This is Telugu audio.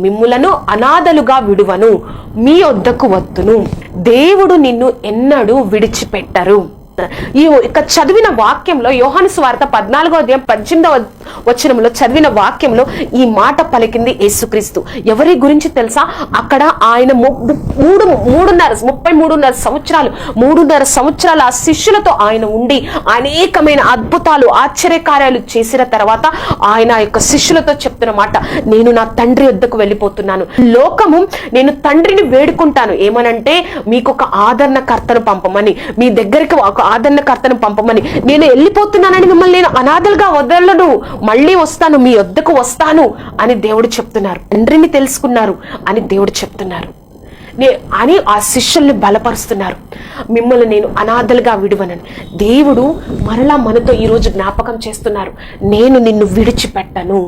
మిమ్ములను అనాథలుగా విడువను, మీ వద్దకు వత్తును. దేవుడు నిన్ను ఎన్నడూ విడిచిపెట్టరు. ఈ ఇక చదివిన వాక్యంలో యోహాను సువార్త 14వ అధ్యాయం 18వ వచనంలో చదివిన వాక్యంలో ఈ మాట పలికింది యేసుక్రీస్తు. ఎవరి గురించి తెలుసా? అక్కడ ఆయన 33.5 సంవత్సరాలు ఆ శిష్యులతో ఆయన ఉండి అనేకమైన అద్భుతాలు ఆశ్చర్యకార్యాలు చేసిన తర్వాత ఆయన యొక్క శిష్యులతో చెప్తున్న మాట, నేను నా తండ్రి వద్దకు వెళ్ళిపోతున్నాను. లోకము నేను తండ్రిని వేడుకుంటాను ఏమనంటే, మీకు ఒక ఆదరణకర్తను పంపమని, మీ దగ్గరికి ఒక ఆదరణకర్తను పంపమని. నేను వెళ్ళిపోతున్నానని మిమ్మల్ని నేను అనాథలుగా వదలను, మళ్ళీ వస్తాను, మీ వద్దకు వస్తాను అని దేవుడు చెప్తున్నారు. తండ్రిని తెలుసుకున్నారు అని దేవుడు చెప్తున్నారు అని ఆ శిష్యుల్ని బలపరుస్తున్నారు. మిమ్మల్ని నేను అనాథలుగా విడువనని దేవుడు మరలా మనతో ఈరోజు జ్ఞాపకం చేస్తున్నారు. నేను నిన్ను విడిచిపెట్టను.